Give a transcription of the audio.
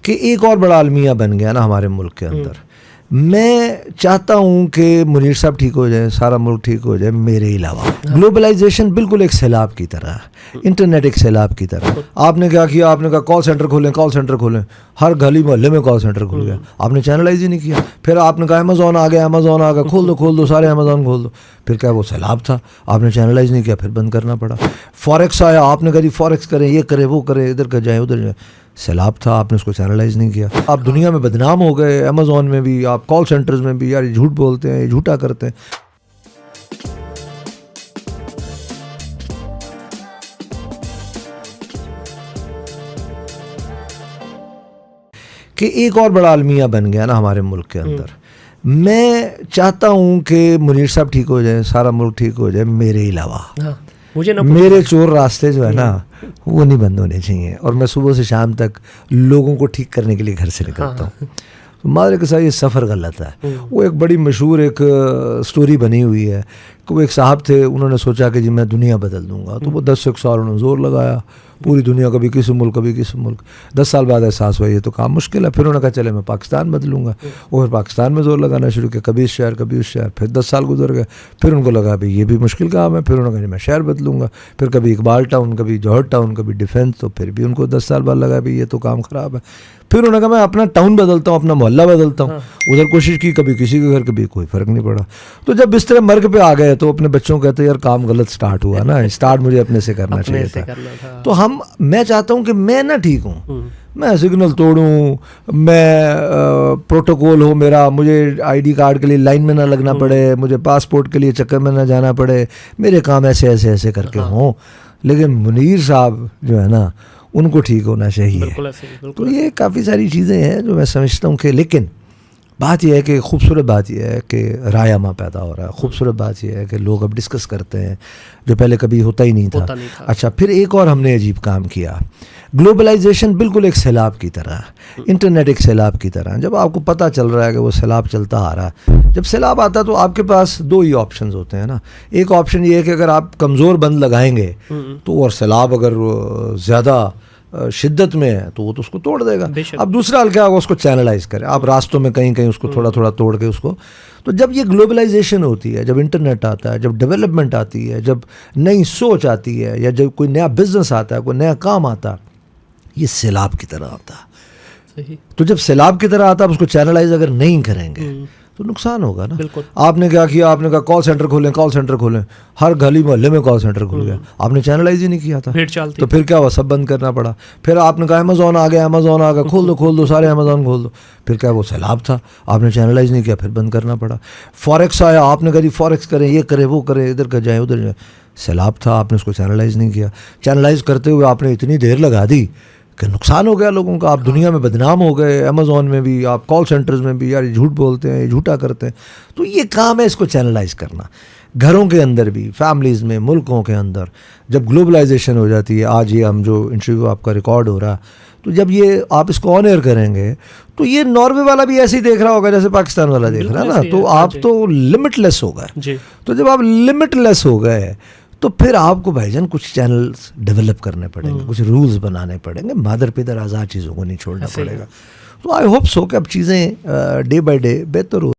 कि एक और बड़ा अलमिया बन गया ना हमारे मुल्क के अंदर। मैं चाहता हूँ कि मुनीर साहब ठीक हो जाए, सारा मुल्क ठीक हो जाए, मेरे अलावा। ग्लोबलाइजेशन बिल्कुल एक सैलाब की तरह है, इंटरनेट एक सैलाब की तरह। आपने क्या किया, आपने कहा कॉल सेंटर खोलें, कॉल सेंटर खोलें, हर गली मोहल्ले में कॉल सेंटर खुल गया, आपने चैनलाइज ही नहीं किया। फिर आपने कहा अमेज़ॉन आ गया, अमेज़ॉन आ गया, खोल दो सारे अमेज़ॉन खोल दो। फिर क्या वो सैलाब था, आपने चैनलाइज नहीं किया, फिर बंद करना पड़ा। फॉरेक्स आया, आपने कहा जी फॉरेक्स करें, ये करें वो करें, इधर का जाए उधर जाए, सैलाब था, आपने उसको चैनलाइज नहीं किया। आप दुनिया में बदनाम हो गए, अमेज़ॉन में भी, आप कॉल सेंटर्स में भी, यार ये झूठ बोलते हैं, ये झूठा करते हैं। कि एक और बड़ा अलमिया बन गया ना हमारे मुल्क के अंदर। मैं चाहता हूँ कि मुनीर साहब ठीक हो जाए, सारा मुल्क ठीक हो जाए, मेरे अलावा। मुझे ना मेरे चोर रास्ते जो है ना वो नहीं बंद होने चाहिए। और मैं सुबह से शाम तक लोगों को ठीक करने के लिए घर से निकलता हूँ। तो मारे के साथ ये सफ़र गलत है। वो एक बड़ी मशहूर एक स्टोरी बनी हुई है कि वो एक साहब थे, उन्होंने सोचा कि जी मैं दुनिया बदल दूंगा। तो वो 10 साल उन्होंने जोर लगाया, पूरी दुनिया, कभी किसी मुल्क कभी किसी मुल्क। 10 साल बाद एहसास हुआ ये तो काम मुश्किल है। फिर उन्होंने कहा चले मैं पाकिस्तान बदलूंगा। वो फिर पाकिस्तान में जोर लगाना शुरू किया, कभी इस शहर कभी उस शहर। फिर 10 साल गुजर गए, फिर उनको लगा भाई ये भी मुश्किल काम है। फिर उन्होंने कहा मैं शहर बदलूंगा। फिर कभी इकबाल टाउन, कभी जौहर टाउन, कभी डिफेंस। तो फिर भी उनको 10 साल बाद लगा भाई ये तो काम ख़राब है। फिर उन्होंने कहा मैं अपना टाउन बदलता हूँ, अपना मोहल्ला बदलता हूँ। उधर कोशिश की, कभी किसी के घर, कभी कोई फ़र्क नहीं पड़ा। तो जब बिस्तर मर्ग पे आ गए तो अपने बच्चों को कहते यार काम गलत स्टार्ट हुआ ना, स्टार्ट मुझे अपने से करना चाहिए था। तो मैं चाहता हूँ कि मैं ना ठीक हूँ, मैं सिग्नल तोड़ूँ, मैं प्रोटोकॉल हो मेरा, मुझे आईडी कार्ड के लिए लाइन में ना लगना पड़े, मुझे पासपोर्ट के लिए चक्कर में ना जाना पड़े, मेरे काम ऐसे ऐसे ऐसे करके हों। लेकिन मुनीर साहब जो है ना उनको ठीक होना चाहिए। बिल्कुल तो ये काफ़ी सारी चीज़ें हैं जो मैं समझता हूँ कि, लेकिन बात यह है कि खूबसूरत बात यह है कि रायमा पैदा हो रहा है। खूबसूरत बात यह है कि लोग अब डिस्कस करते हैं जो पहले कभी होता ही नहीं था। अच्छा, फिर एक और हमने अजीब काम किया। ग्लोबलाइजेशन बिल्कुल एक सैलाब की तरह है, इंटरनेट एक सैलाब की तरह। जब आपको पता चल रहा है कि वो सैलाब चलता आ रहा है, जब सैलाब आता है तो आपके पास दो ही ऑप्शंस होते हैं ना। एक ऑप्शन ये है कि अगर आप कमज़ोर बंद लगाएंगे तो, और सैलाब अगर ज़्यादा शिद्दत में है तो वो तो उसको तोड़ देगा। अब दूसरा हल क्या होगा, उसको चैनलाइज करें आप रास्तों में कहीं कहीं उसको थोड़ा थोड़ा तोड़ के उसको। तो जब ये ग्लोबलाइजेशन होती है, जब इंटरनेट आता है, जब डेवलपमेंट आती है, जब नई सोच आती है, या जब कोई नया बिजनेस आता है, कोई नया काम आता है, ये सैलाब की तरह आता है। तो जब सैलाब की तरह आता है, उसको चैनलाइज अगर नहीं करेंगे तो नुकसान होगा ना। आपने क्या किया, आपने कहा कॉल सेंटर खोलें, कॉल सेंटर खोलें, हर गली मोहल्ले में कॉल सेंटर खुल गया, आपने चैनलाइज ही नहीं किया था। तो फिर क्या हुआ, सब बंद करना पड़ा। फिर आपने कहा अमेज़ॉन आ गया, अमेज़ॉन आ गया, खोल दो सारे अमेज़ॉन खोल दो। फिर क्या वो सैलाब था, आपने चैनलाइज नहीं किया, फिर बंद करना पड़ा। फॉरेक्स आया, आपने कहा जी फॉरेक्स करें, ये करें वो करें, इधर का जाए उधर जाए, सैलाब था, आपने उसको चैनलाइज नहीं किया। चैनलाइज करते हुए आपने इतनी देर लगा दी कि नुकसान हो गया लोगों का। आप दुनिया में बदनाम हो गए, अमेज़ॉन में भी, आप कॉल सेंटर्स में भी, यार ये झूठ बोलते हैं, ये झूठा करते हैं। तो ये काम है इसको चैनलाइज करना, घरों के अंदर भी, फैमिलीज़ में, मुल्कों के अंदर। जब ग्लोबलाइजेशन हो जाती है, आज ये हम जो इंटरव्यू आपका रिकॉर्ड हो रहा, तो जब ये आप इसको ऑन एयर करेंगे तो ये नॉर्वे वाला भी ऐसे ही देख रहा होगा जैसे पाकिस्तान वाला देख रहा है ना। तो आप तो लिमिटलेस हो गए। तो जब आप लिमिटलेस हो गए तो फिर आपको भाईजान कुछ चैनल्स डेवलप करने पड़ेंगे, कुछ रूल्स बनाने पड़ेंगे, मादर पिदर आज़ाद चीज़ों को नहीं छोड़ना पड़ेगा। तो आई होप सो कि अब चीज़ें डे बाय डे बेहतर हो।